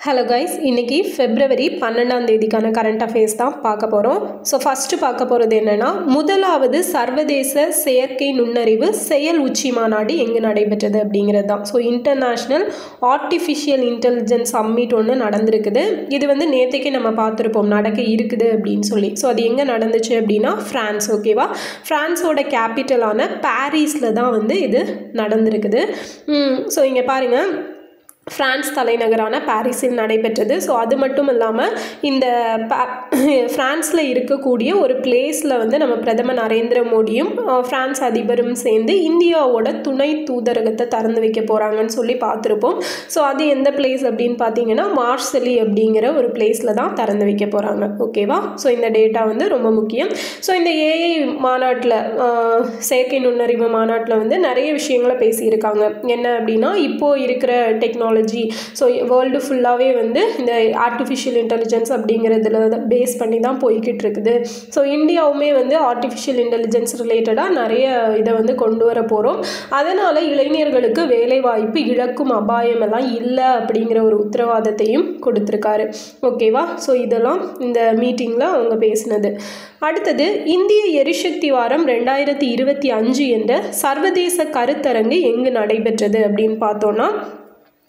Hello guys, இன்றைக்கி February 12 current affairs தான் பார்க்க போகிறோம். ஸோ ஃபஸ்ட்டு பார்க்க போகிறது என்னென்னா, முதலாவது சர்வதேச செயற்கை நுண்ணறிவு செயல் உச்சி மாநாடு எங்கே நடைபெற்றது அப்படிங்கிறது தான். So international artificial intelligence summit ஒன்று நடந்திருக்குது. இது வந்து நேற்றுக்கே நம்ம பார்த்துருப்போம் நடக்க இருக்குது அப்படின்னு சொல்லி. ஸோ அது எங்கே நடந்துச்சு அப்படின்னா ஃப்ரான்ஸ். ஓகேவா, ஃப்ரான்ஸோட கேபிட்டலான பாரிஸில் தான் வந்து இது நடந்திருக்குது. ஸோ இங்கே பாருங்கள், ஃப்ரான்ஸ் தலைநகரான பாரிஸில் நடைபெற்றது. ஸோ அது மட்டும் இல்லாமல் இந்த ஃப்ரான்ஸில் இருக்கக்கூடிய ஒரு பிளேஸில் வந்து நம்ம பிரதமர் நரேந்திர மோடியும் ஃப்ரான்ஸ் அதிபரும் சேர்ந்து இந்தியாவோட துணை தூதரகத்தை திறந்து வைக்க போகிறாங்கன்னு சொல்லி பார்த்துருப்போம். ஸோ அது எந்த பிளேஸ் அப்படின்னு பார்த்தீங்கன்னா மார்செலி அப்படிங்கிற ஒரு பிளேஸில் தான் திறந்து வைக்க போகிறாங்க. ஓகேவா, ஸோ இந்த டேட்டா வந்து ரொம்ப முக்கியம். ஸோ இந்த ஏஐ மாநாட்டில், செயற்கை நுண்ணறிவு மாநாட்டில் வந்து நிறைய விஷயங்களை பேசியிருக்காங்க. என்ன அப்படின்னா, இப்போது இருக்கிற டெக்னாலஜி, ஸோ வேர்ல்டு ஃபுல்லாகவே வந்து இந்த ஆர்டிஃபிஷியல் இன்டெலிஜென்ஸ் அப்படிங்கிறதுல பேஸ் பண்ணி தான் போய்கிட்டு இருக்குது. ஸோ இந்தியாவுமே வந்து ஆர்டிஃபிஷியல் இன்டெலிஜென்ஸ் ரிலேட்டடாக நிறைய இதை வந்து கொண்டு வர போகிறோம். அதனால் இளைஞர்களுக்கு வேலைவாய்ப்பு இழக்கும் அபாயமெல்லாம் இல்லை அப்படிங்கிற ஒரு உத்தரவாதத்தையும் கொடுத்துருக்காரு. ஓகேவா, ஸோ இதெல்லாம் இந்த மீட்டிங்கில் அவங்க பேசினது. அடுத்தது, இந்திய எரிசக்தி வாரம் 2025 என்ற சர்வதேச கருத்தரங்கு எங்கு நடைபெற்றது அப்படின்னு பார்த்தோன்னா,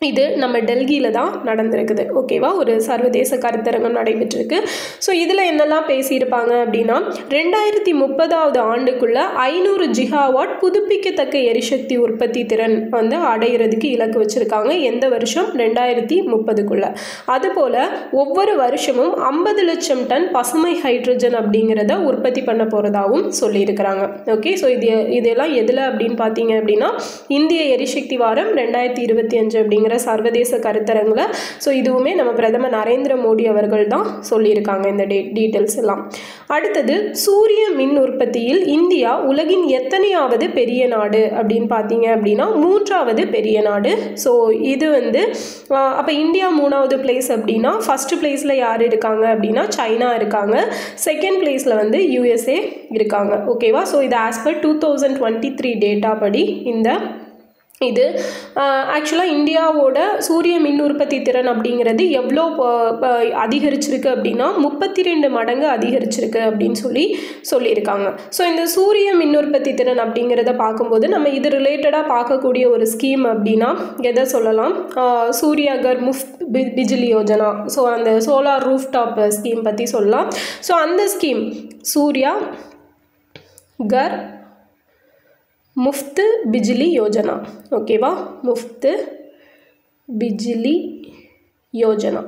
இது நம்ம டெல்லியில் தான் நடந்திருக்குது. ஓகேவா, ஒரு சர்வதேச கருத்தரங்கம் நடைபெற்றிருக்கு. ஸோ இதில் என்னெல்லாம் பேசியிருப்பாங்க அப்படின்னா, 2030 ஆண்டுக்குள்ளே 500 ஜிகாவாட் புதுப்பிக்கத்தக்க எரிசக்தி உற்பத்தி திறன் வந்து அடைகிறதுக்கு இலக்கு வச்சுருக்காங்க. எந்த வருஷம்? 2030க்குள்ளே. அதுபோல் ஒவ்வொரு வருஷமும் 50 லட்சம் டன் பசுமை ஹைட்ரஜன் அப்படிங்கிறத உற்பத்தி பண்ண போகிறதாகவும் சொல்லியிருக்கிறாங்க. ஓகே, ஸோ இதெல்லாம் எதில் அப்படின்னு பார்த்தீங்க அப்படின்னா, இந்திய எரிசக்தி வாரம் 2025 அப்படிங்கிற சர்வதேச கருத்தரங்கில். ஸோ இதுவுமே நம்ம பிரதமர் நரேந்திர மோடி அவர்கள் தான் சொல்லியிருக்காங்க இந்த டீட்டெயில்ஸ் எல்லாம். அடுத்தது, சூரிய மின் உற்பத்தியில் இந்தியா உலகின் எத்தனையாவது பெரிய நாடு அப்படின்னு பார்த்தீங்க அப்படின்னா 3வது பெரிய நாடு. ஸோ இது வந்து அப்போ இந்தியா 3வது பிளேஸ் அப்படின்னா, ஃபஸ்ட்டு பிளேஸில் யார் இருக்காங்க அப்படின்னா சைனா இருக்காங்க. செகண்ட் பிளேஸில் வந்து USA இருக்காங்க. ஓகேவா, ஸோ இது ஆஸ் பர் 2023 டேட்டா படி இது ஆக்சுவலாக இந்தியாவோட சூரிய மின் உற்பத்தி திறன் அப்படிங்கிறது எவ்வளோ அதிகரிச்சிருக்கு அப்படின்னா 32 மடங்கு அதிகரிச்சிருக்கு அப்படின்னு சொல்லியிருக்காங்க. ஸோ இந்த சூரிய மின் உற்பத்தி திறன் அப்படிங்கிறத பார்க்கும்போது நம்ம இது ரிலேட்டடாக பார்க்கக்கூடிய ஒரு ஸ்கீம் அப்படின்னா எதை சொல்லலாம்? சூர்யாகர் முஃப்த் பிஜிலி யோஜனா. ஸோ அந்த சோலார் ரூஃப் டாப் ஸ்கீம் பற்றி சொல்லலாம். ஸோ அந்த ஸ்கீம் சூர்யாகர் முஃப்த் பிஜிலி யோஜனா. ஓகேவா, முஃப்த் பிஜிலி யோஜனா.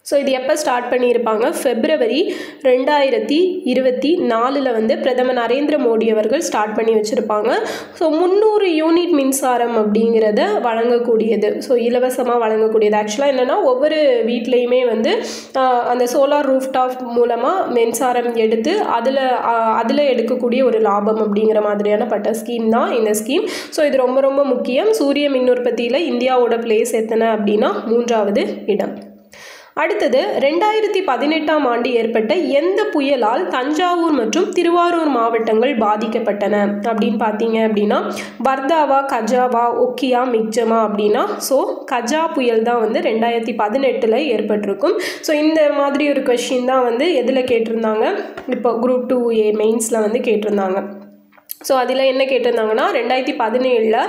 ஸோ இது எப்போ ஸ்டார்ட் பண்ணியிருப்பாங்க? February 2024 வந்து பிரதமர் நரேந்திர மோடி அவர்கள் ஸ்டார்ட் பண்ணி வச்சுருப்பாங்க. ஸோ 300 யூனிட் மின்சாரம் அப்படிங்கிறத வழங்கக்கூடியது. ஸோ இலவசமாக வழங்கக்கூடியது. ஆக்சுவலாக என்னென்னா, ஒவ்வொரு வீட்லேயுமே வந்து அந்த சோலார் ரூஃப்டாப் மூலமாக மின்சாரம் எடுத்து அதில் எடுக்கக்கூடிய ஒரு லாபம் அப்படிங்கிற மாதிரியான பட்ட ஸ்கீம் தான் இந்த ஸ்கீம். ஸோ இது ரொம்ப ரொம்ப முக்கியம். சூரிய மின் உற்பத்தியில் இந்தியாவோட பிளேஸ் எத்தனை அப்படின்னா 3வது இடம். அடுத்தது, 2018 ஆண்டு ஏற்பட்ட எந்த புயலால் தஞ்சாவூர் மற்றும் திருவாரூர் மாவட்டங்கள் பாதிக்கப்பட்டன அப்படின்னு பார்த்தீங்க அப்படின்னா, வர்தாவா, கஜாவா, ஒக்கியா, மிக்ஜமா அப்படின்னா, ஸோ கஜா புயல் தான் வந்து 2018 ஏற்பட்டிருக்கும். ஸோ இந்த மாதிரி ஒரு கொஷின் தான் வந்து எதில் கேட்டிருந்தாங்க? இப்போ குரூப் 2A மெயின்ஸில் வந்து கேட்டிருந்தாங்க. ஸோ அதில் என்ன கேட்டிருந்தாங்கன்னா, 2017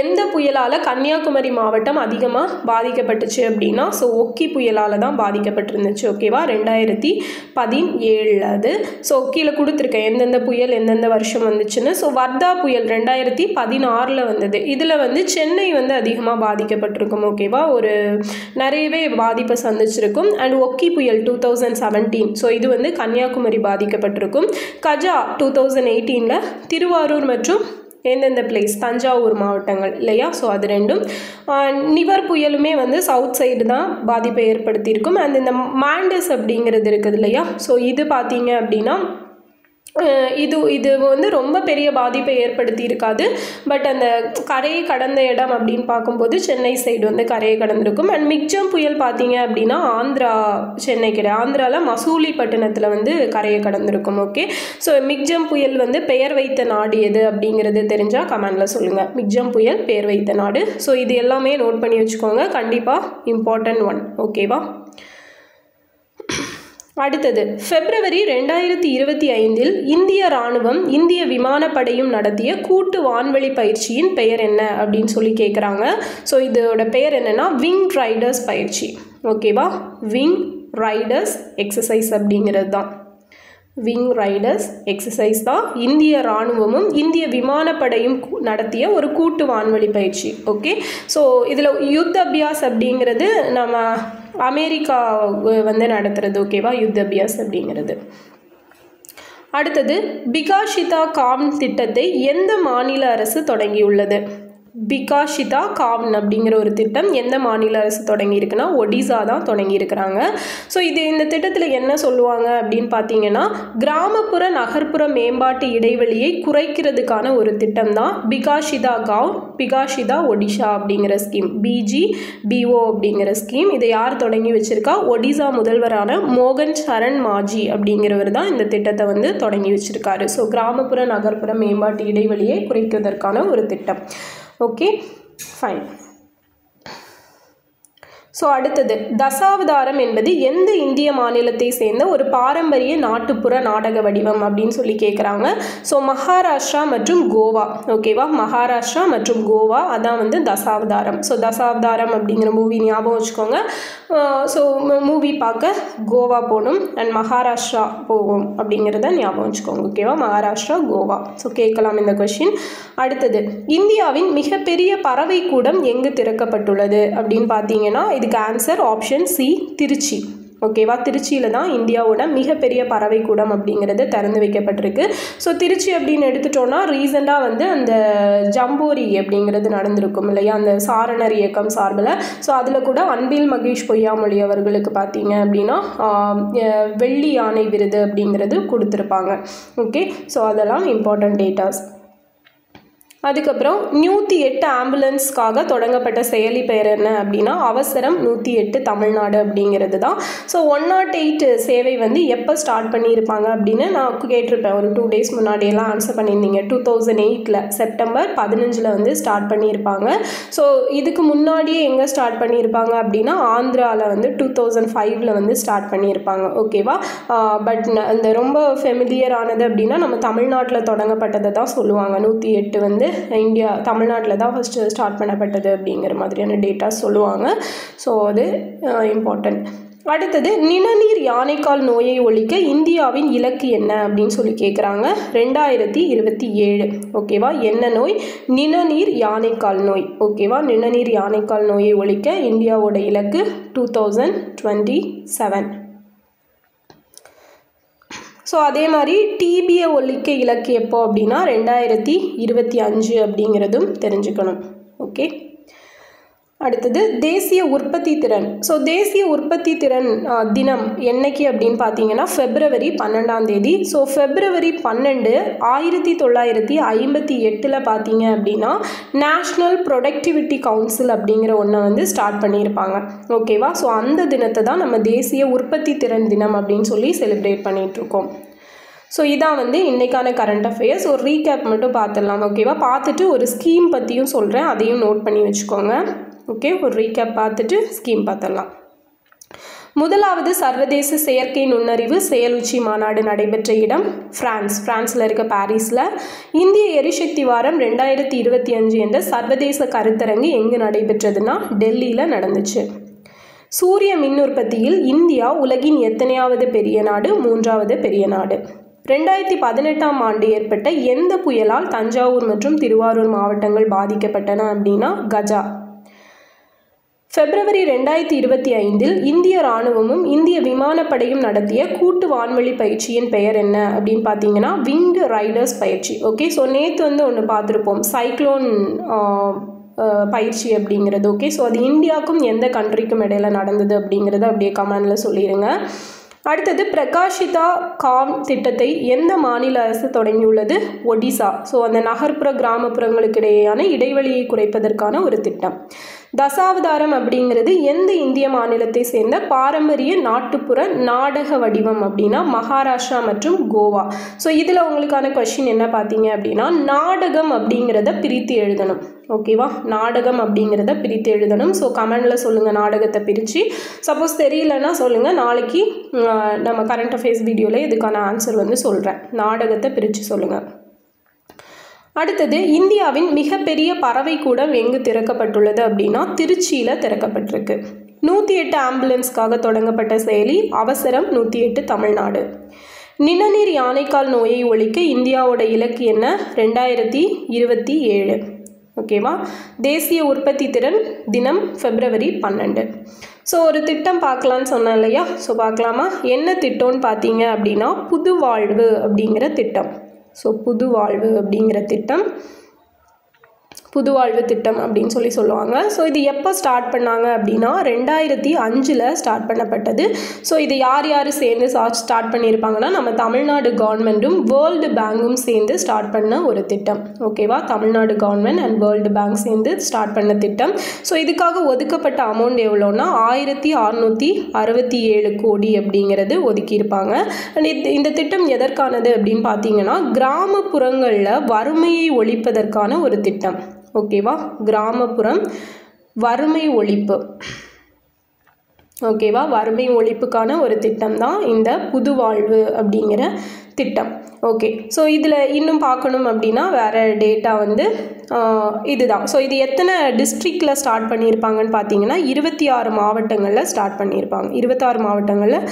எந்த புயலால் கன்னியாகுமரி மாவட்டம் அதிகமாக பாதிக்கப்பட்டுச்சு அப்படின்னா, ஸோ ஒக்கி புயலால் தான் பாதிக்கப்பட்டிருந்துச்சு. ஓகேவா, 2017 அது. ஸோ கீழே கொடுத்துருக்கேன் எந்தெந்த புயல் எந்தெந்த வருஷம் வந்துச்சுன்னு. ஸோ வர்தா புயல் 2016 வந்தது. இதில் வந்து சென்னை வந்து அதிகமாக பாதிக்கப்பட்டிருக்கும். ஓகேவா, ஒரு நிறையவே பாதிப்பை சந்திச்சிருக்கும். அண்ட் ஒக்கி புயல் 2017, ஸோ இது வந்து கன்னியாகுமரி பாதிக்கப்பட்டிருக்கும். கஜா 2018 திருவாரூர் மற்றும் எந்தெந்த பிளேஸ்? தஞ்சாவூர் மாவட்டங்கள் இல்லையா. ஸோ அது ரெண்டும். நிவர் புயலுமே வந்து சவுத் சைடு தான் பாதிப்பை ஏற்படுத்தியிருக்கும். அண்ட் இந்த மாண்டஸ் அப்படிங்கிறது இருக்குது இல்லையா. ஸோ இது பார்த்தீங்க அப்படின்னா இது வந்து ரொம்ப பெரிய பாதிப்பை ஏற்படுத்தி இருக்காது. பட் அந்த கரையை கடந்த இடம் அப்படின்னு பார்க்கும்போது சென்னை சைடு வந்து கரையை கடந்திருக்கும். அண்ட் மிக்ஜம் புயல் பார்த்தீங்க அப்படின்னா ஆந்திரா, சென்னை கிடையாது, ஆந்திராவில் மசூலிப்பட்டினத்தில் வந்து கரையை கடந்திருக்கும். ஓகே, ஸோ மிக்ஜம் புயல் வந்து பெயர் வைத்த நாடு எது அப்படிங்கிறது தெரிஞ்சால் கமெண்டில் சொல்லுங்கள். மிக்ஜம் புயல் பெயர் வைத்த நாடு. ஸோ இது எல்லாமே நோட் பண்ணி வச்சுக்கோங்க, கண்டிப்பாக இம்பார்ட்டன்ட் ஒன். ஓகேவா? அடுத்தது, பிப்ரவரி 2025 இந்திய இராணுவம் இந்திய விமானப்படையும் நடத்திய கூட்டு வான்வெளி பயிற்சியின் பெயர் என்ன அப்படின்னு சொல்லி கேட்குறாங்க. ஸோ இதோட பெயர் என்னென்னா விங் ரைடர்ஸ் பயிற்சி. ஓகேவா? விங் ரைடர்ஸ் எக்ஸசைஸ் அப்படிங்கிறது தான். விங் ரைடர்ஸ் எக்ஸசைஸ் தான் இந்திய இராணுவமும் இந்திய விமானப்படையும் நடத்திய ஒரு கூட்டு வான்வெளி பயிற்சி. ஓகே, ஸோ இதில் யுத் அபியாஸ் அப்படிங்கிறது நம்ம அமெரிக்கா வந்து நடத்துறது. ஓகேவா? யுத் அபியாஸ் அப்படிங்கிறது. அடுத்தது, பிகாஷிதா காம் திட்டத்தை எந்த மாநில அரசு தொடங்கியுள்ளது? பிகாஷிதா காவன் அப்படிங்கிற ஒரு திட்டம் எந்த மாநில அரசு தொடங்கியிருக்குன்னா ஒடிசா தான் தொடங்கியிருக்கிறாங்க. ஸோ இந்த திட்டத்தில் என்ன சொல்லுவாங்க அப்படின்னு பார்த்தீங்கன்னா, கிராமப்புற நகர்ப்புற மேம்பாட்டு இடைவெளியை குறைக்கிறதுக்கான ஒரு திட்டம் தான் பிகாஷிதா காவ், பிகாஷிதா ஒடிஷா அப்படிங்கிற ஸ்கீம், BGBO அப்படிங்கிற ஸ்கீம். இதை யார் தொடங்கி வச்சிருக்கா? ஒடிசா முதல்வரான மோகன் சரண் மாஜி அப்படிங்கிறவர் தான் இந்த திட்டத்தை வந்து தொடங்கி வச்சிருக்காரு. ஸோ கிராமப்புற நகர்ப்புற மேம்பாட்டு இடைவெளியை குறைக்கிறதற்கான ஒரு திட்டம். Okay, fine. ஸோ அடுத்தது, தசாவதாரம் என்பது எந்த இந்திய மாநிலத்தை சேர்ந்த ஒரு பாரம்பரிய நாட்டுப்புற நாடக வடிவம் அப்படின்னு சொல்லி கேட்குறாங்க. ஸோ மகாராஷ்டிரா மற்றும் கோவா. ஓகேவா? மகாராஷ்டிரா மற்றும் கோவா, அதான் வந்து தசாவதாரம். ஸோ தசாவதாரம் அப்படிங்கிற மூவி ஞாபகம் வச்சுக்கோங்க. ஸோ மூவி பார்க்க கோவா போகணும் அண்ட் மகாராஷ்டிரா போகும் அப்படிங்கிறத ஞாபகம் வச்சுக்கோங்க. ஓகேவா? மகாராஷ்டிரா, கோவா. ஸோ கேட்கலாம் இந்த கொஷின். அடுத்தது, இந்தியாவின் மிகப்பெரிய பறவை கூடம் எங்கு திறக்கப்பட்டுள்ளது அப்படின்னு பார்த்தீங்கன்னா இதுக்கு ஆன்சர் ஆப்ஷன் சி, திருச்சி. ஓகேவா? திருச்சியில் தான் இந்தியாவோட மிகப்பெரிய பறவை கூடம் அப்படிங்கிறது திறந்து வைக்கப்பட்டிருக்கு. ஸோ திருச்சி அப்படின்னு எடுத்துட்டோன்னா ரீசெண்டாக வந்து அந்த ஜம்போரி அப்படிங்கிறது நடந்திருக்கும் இல்லையா, அந்த சாரணர் இயக்கம் சார்பில். ஸோ அதில் கூட அன்பில் மகேஷ் பொய்யாமொழி அவர்களுக்கு பார்த்தீங்க அப்படின்னா வெள்ளி யானை விருது அப்படிங்கிறது கொடுத்துருப்பாங்க. ஓகே, ஸோ அதெல்லாம் இம்பார்ட்டன்ட் டேட்டாஸ். அதுக்கப்புறம் 108 ஆம்புலன்ஸ்க்காக தொடங்கப்பட்ட செயலி பெயர் என்ன அப்படின்னா அவசரம் 108 தமிழ்நாடு அப்படிங்கிறது தான். ஸோ 108 சேவை வந்து எப்போ ஸ்டார்ட் பண்ணியிருப்பாங்க அப்படின்னு நான் கேட்டிருப்பேன். ஒரு 2 days முன்னாடியெல்லாம் ஆன்சர் பண்ணியிருந்தீங்க. 2008 செப்டம்பர் 15 வந்து ஸ்டார்ட் பண்ணியிருப்பாங்க. ஸோ இதுக்கு முன்னாடியே எங்கே ஸ்டார்ட் பண்ணியிருப்பாங்க அப்படின்னா ஆந்திராவில் வந்து 2005 வந்து ஸ்டார்ட் பண்ணியிருப்பாங்க. ஓகேவா? பட் அந்த ரொம்ப ஃபெமிலியர் ஆனது அப்படின்னா நம்ம தமிழ்நாட்டில் தொடங்கப்பட்டதை தான் சொல்லுவாங்க. 108 வந்து இந்தியா தமிழ்நாட்டில் தான் ஃபஸ்ட்டு ஸ்டார்ட் பண்ணப்பட்டது அப்படிங்கிற மாதிரியான டேட்டா சொல்லுவாங்க. ஸோ அது இம்பார்ட்டன்ட். அடுத்தது, நிணநீர் யானைக்கால் நோயை ஒழிக்க இந்தியாவின் இலக்கு என்ன அப்படின்னு சொல்லி கேட்குறாங்க. 2027. ஓகேவா? என்ன நோய்? நிணநீர் யானைக்கால் நோய். ஓகேவா? நிணநீர் யானைக்கால் நோயை ஒழிக்க இந்தியாவோட இலக்கு 2027. ஸோ அதே மாதிரி டிபியை ஒழிக்க இலக்கு எப்போ அப்படின்னா 2025 அப்படிங்கிறதும் தெரிஞ்சுக்கணும். ஓகே, அடுத்தது தேசிய உற்பத்தி திறன். ஸோ தேசிய உற்பத்தி திறன் தினம் என்னைக்கு அப்படின்னு பார்த்தீங்கன்னா February 12. ஸோ February 12, 1958 பார்த்தீங்க அப்படின்னா நேஷ்னல் ப்ரொடக்டிவிட்டி கவுன்சில் அப்படிங்கிற ஒன்றை வந்து ஸ்டார்ட் பண்ணியிருப்பாங்க. ஓகேவா? ஸோ அந்த தினத்தை தான் நம்ம தேசிய உற்பத்தி திறன் தினம் அப்படின்னு சொல்லி செலிப்ரேட் பண்ணிகிட்ருக்கோம். ஸோ இதான் வந்து இன்றைக்கான கரண்ட் அஃபேர்ஸ். ஒரு ரீகேப் மட்டும் பார்த்துடலாம். ஓகேவா? பார்த்துட்டு ஒரு ஸ்கீம் பற்றியும் சொல்கிறேன், அதையும் நோட் பண்ணி வச்சுக்கோங்க. ஓகே, ஒரு ரீகேப் பார்த்துட்டு ஸ்கீம் பார்த்துடலாம். முதலாவது சர்வதேச செயற்கை நுண்ணறிவு செயலுச்சி மாநாடு நடைபெற்ற இடம் பிரான்ஸில் இருக்க பாரிஸில். இந்திய எரிசக்தி வாரம் 2025 என்ற சர்வதேச கருத்தரங்கு எங்கு நடைபெற்றதுன்னா டெல்லியில் நடந்துச்சு. சூரிய மின் உற்பத்தியில் இந்தியா உலகின் எத்தனையாவது பெரிய நாடு? 3வது பெரிய நாடு. 2018 ஆண்டு ஏற்பட்ட எந்த புயலால் தஞ்சாவூர் மற்றும் திருவாரூர் மாவட்டங்கள் பாதிக்கப்பட்டன அப்படின்னா கஜா. February 2025 இந்திய இராணுவமும் இந்திய விமானப்படையும் நடத்திய கூட்டு வான்வெளி பயிற்சியின் பெயர் என்ன அப்படின்னு பார்த்தீங்கன்னா விங்டு ரைடர்ஸ் பயிற்சி. ஓகே, ஸோ நேற்று வந்து ஒன்று பார்த்துருப்போம், சைக்ளோன் பயிற்சி அப்படிங்கிறது. ஓகே, ஸோ அது இந்தியாவுக்கும் எந்த கண்ட்ரிக்கும் இடையில நடந்தது அப்படிங்கிறத அப்படியே கமெண்டில் சொல்லிடுங்க. அடுத்தது பிரகாஷிதா காம் திட்டத்தை எந்த மாநில அரசு தொடங்கியுள்ளது? ஒடிசா. ஸோ அந்த நகர்ப்புற கிராமப்புறங்களுக்கு இடையேயான இடைவெளியை குறைப்பதற்கான ஒரு திட்டம். தசாவதாரம் அப்படிங்கிறது எந்த இந்திய மாநிலத்தை சேர்ந்த பாரம்பரிய நாட்டுப்புற நாடக வடிவம் அப்படின்னா மகாராஷ்டிரா மற்றும் கோவா. ஸோ இதில் உங்களுக்கான கொஸ்டின் என்ன பார்த்தீங்க அப்படின்னா நாடகம் அப்படிங்கிறத பிரித்து எழுதணும். ஓகேவா, நாடகம் அப்படிங்கிறத பிரித்து எழுதணும். ஸோ கமெண்டில் சொல்லுங்கள் நாடகத்தை பிரித்து. சப்போஸ் தெரியலன்னா சொல்லுங்கள், நாளைக்கு நம்ம கரண்ட் அஃபேர்ஸ் வீடியோவில் இதுக்கான ஆன்சர் வந்து சொல்கிறேன். நாடகத்தை பிரித்து சொல்லுங்கள். அடுத்தது இந்தியாவின் மிகப்பெரிய பறவை கூடம் எங்கு திறக்கப்பட்டுள்ளது அப்படின்னா திருச்சியில் திறக்கப்பட்டிருக்கு. 108 ஆம்புலன்ஸ்க்காக தொடங்கப்பட்ட செயலி அவசரம் 108 தமிழ்நாடு. நிணநீர் யானைக்கால் நோயை ஒழிக்க இந்தியாவோட இலக்கு என்ன? 2027. ஓகேவா. தேசிய உற்பத்தி திறன் தினம் February 12. ஸோ ஒரு திட்டம் பார்க்கலான்னு சொன்னேன் இல்லையா? ஸோ பார்க்கலாமா? என்ன திட்டம்னு பார்த்தீங்க அப்படின்னா புது வாழ்வு அப்படிங்கிற திட்டம். ஸோ புது வாழ்வு அப்படிங்கிற திட்டம், புது வாழ்வு திட்டம் அப்படின்னு சொல்லுவாங்க. ஸோ இது எப்போ ஸ்டார்ட் பண்ணாங்க அப்படின்னா 2005 ஸ்டார்ட் பண்ணப்பட்டது. ஸோ இது யார் யார் சேர்ந்து ஸ்டார்ட் பண்ணியிருப்பாங்கன்னா நம்ம தமிழ்நாடு கவர்மெண்ட்டும் வேர்ல்டு பேங்கும் சேர்ந்து ஸ்டார்ட் பண்ண ஒரு திட்டம். ஓகேவா, Tamil Nadu government and world bank சேர்ந்து ஸ்டார்ட் பண்ண திட்டம். ஸோ இதுக்காக ஒதுக்கப்பட்ட அமௌண்ட் எவ்வளோன்னா 1667 கோடி அப்படிங்கிறது ஒதுக்கியிருப்பாங்க. அண்ட் இந்த திட்டம் எதற்கானது அப்படின்னு பார்த்தீங்கன்னா கிராமப்புறங்களில் வறுமையை ஒழிப்பதற்கான ஒரு திட்டம். ஓகேவா, கிராமப்புறம் வறுமை ஒழிப்பு. ஓகேவா, வறுமை ஒழிப்புக்கான ஒரு திட்டம் தான் இந்த புது வாழ்வு அப்படிங்கிற திட்டம். ஓகே, ஸோ இதில் இன்னும் பார்க்கணும் அப்படின்னா வேறு டேட்டா வந்து இதுதான். ஸோ இது எத்தனை டிஸ்ட்ரிக்டில் ஸ்டார்ட் பண்ணியிருப்பாங்கன்னு பார்த்தீங்கன்னா 26 மாவட்டங்களில் ஸ்டார்ட் பண்ணியிருப்பாங்க. 26 மாவட்டங்களில்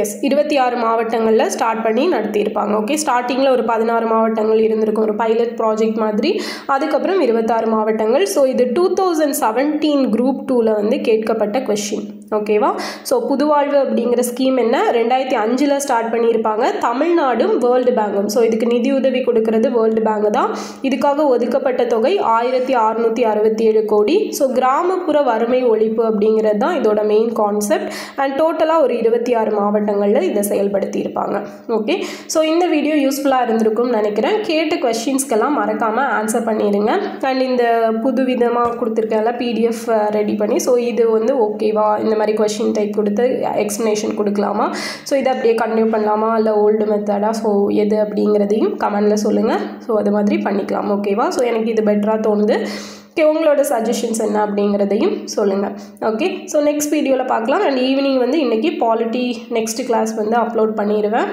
26 மாவட்டங்களில் ஸ்டார்ட் பண்ணி நடத்தியிருப்பாங்க. ஓகே, ஸ்டார்டிங்கில் ஒரு 16 மாவட்டங்கள் இருந்திருக்கும், ஒரு பைலட் ப்ராஜெக்ட் மாதிரி. அதுக்கப்புறம் 26 மாவட்டங்கள். ஸோ இது 2017 Group 2ல் வந்து கேட்கப்பட்ட கொஷின். ஓகேவா. ஸோ புதுவாழ்வு அப்படிங்கிற ஸ்கீம் என்ன? 2005 ஸ்டார்ட் பண்ணியிருப்பாங்க. தமிழ்நாடும் வேர்ல்டு பேங்கும். ஸோ இதுக்கு நிதி உதவி கொடுக்கறது வேர்ல்டு பேங்க் தான். இதுக்காக ஒதுக்கப்பட்ட தொகை 1667 கோடி. ஸோ கிராமப்புற வறுமை ஒழிப்பு அப்படிங்கிறது தான் இதோட மெயின் கான்செப்ட். அண்ட் டோட்டலாக ஒரு 26 மாவட்டங்களில் இதை செயல்படுத்தி இருப்பாங்க. ஓகே, ஸோ இந்த வீடியோ யூஸ்ஃபுல்லாக இருந்திருக்கும்னு நினைக்கிறேன். கேட்ட கொஸ்டின்ஸ்க்கெல்லாம் மறக்காமல் ஆன்சர் பண்ணிடுங்க. அண்ட் இந்த புது விதமாக கொடுத்துருக்கல PDF ரெடி பண்ணி, ஸோ இது வந்து ஓகேவா, இந்த மாதிரி கொஸ்டின் டைப் கொடுத்து எக்ஸ்ப்ளனேஷன் கொடுக்கலாமா, ஸோ இதை அப்படியே கண்டினியூ பண்ணலாமா, இல்லை ஓல்டு மெத்தடா, ஸோ எது அப்படிங்கிறதையும் கமெண்டில் சொல்லுங்கள். ஸோ அது மாதிரி பண்ணிக்கலாம். ஓகேவா. ஸோ எனக்கு இது பெட்டராக தோணுது. ஓகே, உங்களோட சஜஷன்ஸ் என்ன அப்படிங்கிறதையும் சொல்லுங்கள். ஓகே, ஸோ நெக்ஸ்ட் வீடியோவில் பார்க்கலாம். அண்ட் ஈவினிங் வந்து இன்றைக்கி பாலிட்டி நெக்ஸ்ட் கிளாஸ் வந்து அப்லோட் பண்ணிடுவேன்.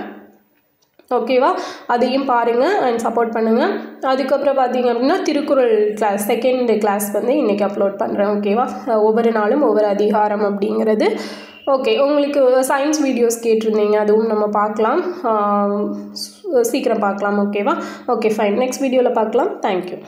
ஓகேவா, அதையும் பாருங்கள் அண்ட் சப்போர்ட் பண்ணுங்கள். அதுக்கப்புறம் பார்த்தீங்க அப்படின்னா திருக்குறள் கிளாஸ் செகண்ட் கிளாஸ் வந்து இன்றைக்கி அப்லோட் பண்ணுறேன். ஓகேவா, ஒவ்வொரு நாளும் ஒவ்வொரு அதிகாரம் அப்படிங்கிறது. ஓகே, உங்களுக்கு சயின்ஸ் வீடியோஸ் கேட்டிருந்தீங்க, அதுவும் நம்ம பார்க்கலாம், சீக்கிரம் பார்க்கலாம். ஓகேவா. Okay, fine. நெக்ஸ்ட் வீடியோவில் பார்க்கலாம். தேங்க்யூ.